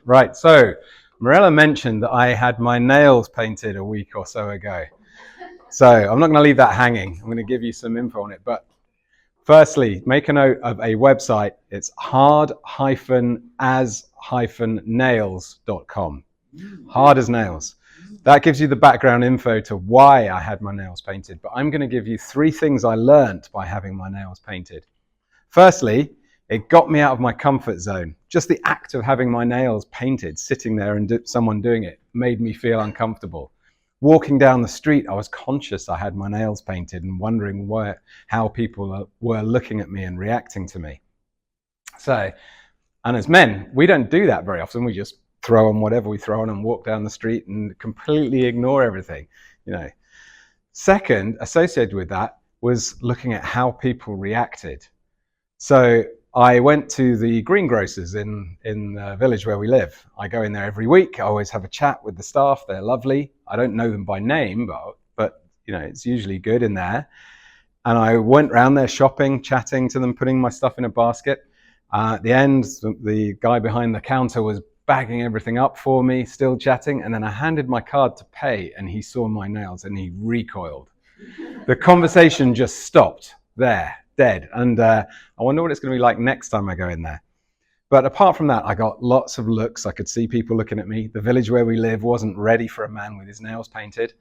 Right, so Morella mentioned that I had my nails painted a week or so ago. So I'm not going to leave that hanging. I'm going to give you some info on it. But firstly, make a note of a website. It's hard-as-nails.com. Hard as nails. That gives you the background info to why I had my nails painted. But I'm going to give you 3 things I learned by having my nails painted. Firstly, it got me out of my comfort zone. Just the act of having my nails painted, sitting there and someone doing it, made me feel uncomfortable. Walking down the street, I was conscious I had my nails painted and wondering how people were looking at me and reacting to me. So, and as men, we don't do that very often. We just throw on whatever we throw on and walk down the street and completely ignore everything, you know. Second, associated with that, was looking at how people reacted. So I went to the greengrocers in the village where we live. I go in there every week. I always have a chat with the staff. They're lovely. I don't know them by name, but you know, it's usually good in there. And I went around there shopping, chatting to them, putting my stuff in a basket. At the end, the guy behind the counter was bagging everything up for me, still chatting. And then I handed my card to pay, and he saw my nails and he recoiled. The conversation just stopped there, dead. And I wonder what it's going to be like next time I go in there. But apart from that, I got lots of looks. I could see people looking at me. The village where we live wasn't ready for a man with his nails painted.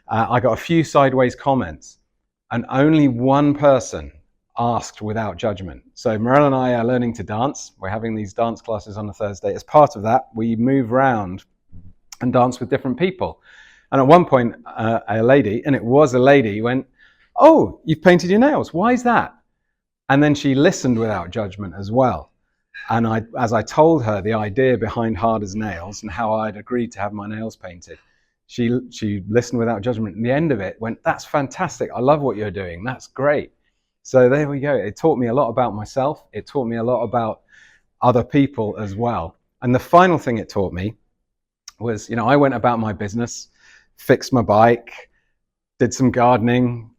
I got a few sideways comments, and only one person asked without judgment. So Morel and I are learning to dance. We're having these dance classes on a Thursday. As part of that, we move around and dance with different people. And at one point, a lady, and it was a lady, went, "Oh, you've painted your nails. Why is that?" And then she listened without judgment as well. And as I told her the idea behind Hard as Nails and how I'd agreed to have my nails painted, she listened without judgment. And the end of it went, "That's fantastic. I love what you're doing. That's great." So there we go. It taught me a lot about myself. It taught me a lot about other people as well. And the final thing it taught me was, I went about my business, fixed my bike, did some gardening,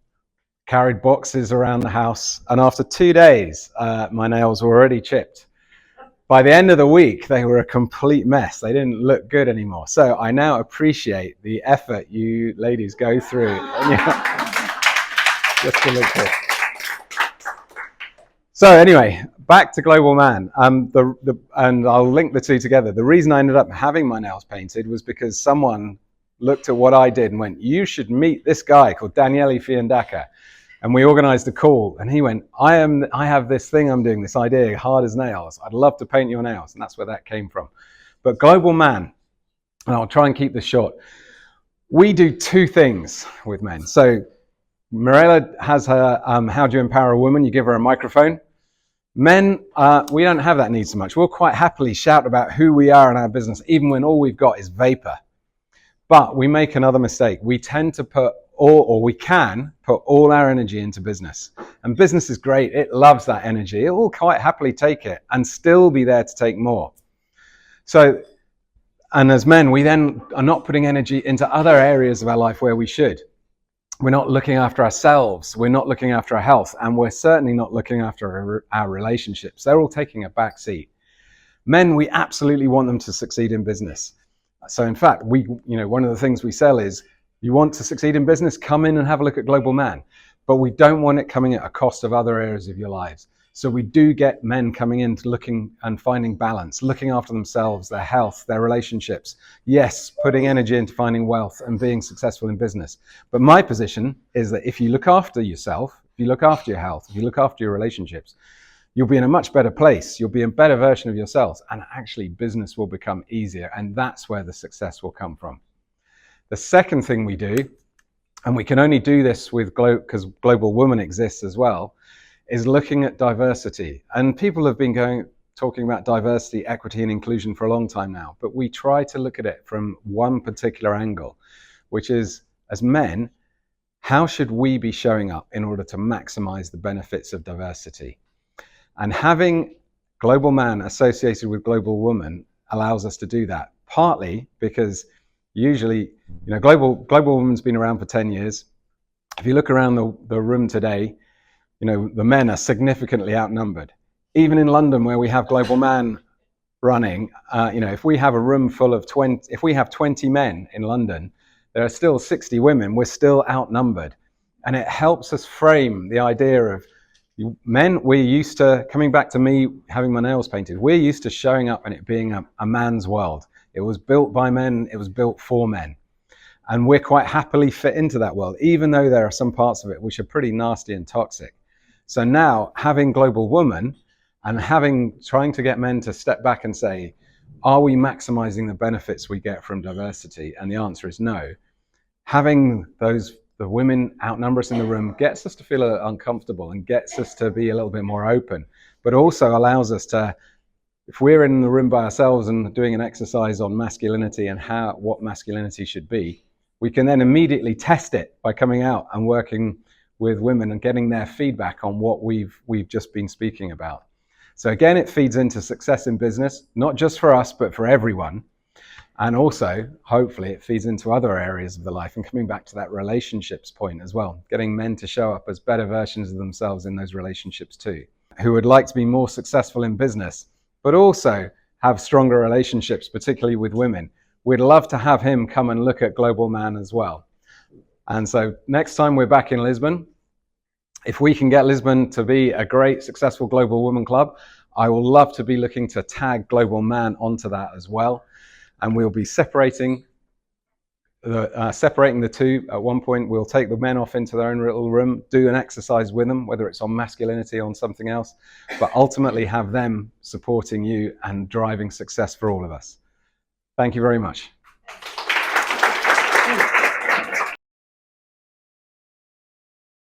carried boxes around the house. And after 2 days, my nails were already chipped. By the end of the week, they were a complete mess. They didn't look good anymore. So I now appreciate the effort you ladies go through just to look good. So anyway, back to Global Man. And I'll link the two together. The reason I ended up having my nails painted was because someone looked at what I did and went, "You should meet this guy called Daniele Fiandaca." And we organized a call, and he went, I have this thing I'm doing, this idea, Hard as Nails. I'd love to paint your nails. And that's where that came from. But Global Man, and I'll try and keep this short, we do 2 things with men. So Mirella has her How Do You Empower a Woman? You give her a microphone. Men, we don't have that need so much. We'll quite happily shout about who we are in our business, even when all we've got is vapor. But we make another mistake. We tend to put we can put all our energy into business. And business is great. It loves that energy. It will quite happily take it and still be there to take more. So, and as men, we then are not putting energy into other areas of our life where we should. We're not looking after ourselves. We're not looking after our health. And we're certainly not looking after our relationships. They're all taking a back seat. Men, we absolutely want them to succeed in business. So in fact, one of the things we sell is, you want to succeed in business, come in and have a look at Global Man. But we don't want it coming at a cost of other areas of your lives. So we do get men coming in to looking and finding balance, looking after themselves, their health, their relationships. Yes, putting energy into finding wealth and being successful in business. But my position is that if you look after yourself, if you look after your health, if you look after your relationships, you'll be in a much better place. You'll be a better version of yourselves. And actually, business will become easier. And that's where the success will come from. The second thing we do, and we can only do this with because Global Woman exists as well, is looking at diversity. And people have been talking about diversity, equity, and inclusion for a long time now. But we try to look at it from one particular angle, which is, as men, how should we be showing up in order to maximize the benefits of diversity? And having Global Man associated with Global Woman allows us to do that, partly because usually, Global Woman's been around for 10 years. If you look around the room today, the men are significantly outnumbered. Even in London, where we have Global Man running, if we have a room full of 20, if we have 20 men in London, there are still 60 women, we're still outnumbered. And it helps us frame the idea of men. We're used to, coming back to me having my nails painted, we're used to showing up and it being a man's world. It was built by men, it was built for men. And we're quite happily fit into that world, even though there are some parts of it which are pretty nasty and toxic. So now having Global Woman and trying to get men to step back and say, are we maximizing the benefits we get from diversity? And the answer is no. Having the women outnumber us in the room gets us to feel uncomfortable and gets us to be a little bit more open, but also allows us to, if we're in the room by ourselves and doing an exercise on masculinity and what masculinity should be, we can then immediately test it by coming out and working with women and getting their feedback on what we've just been speaking about. So again, it feeds into success in business, not just for us, but for everyone. And also, hopefully, it feeds into other areas of the life. And coming back to that relationships point as well, getting men to show up as better versions of themselves in those relationships too, who would like to be more successful in business, but also have stronger relationships, particularly with women. We'd love to have him come and look at Global Man as well. And so next time we're back in Lisbon, if we can get Lisbon to be a great, successful Global Woman Club, I will love to be looking to tag Global Man onto that as well. And we'll be separating the two. At one point, we'll take the men off into their own little room, do an exercise with them, whether it's on masculinity or on something else, but ultimately have them supporting you and driving success for all of us. Thank you very much.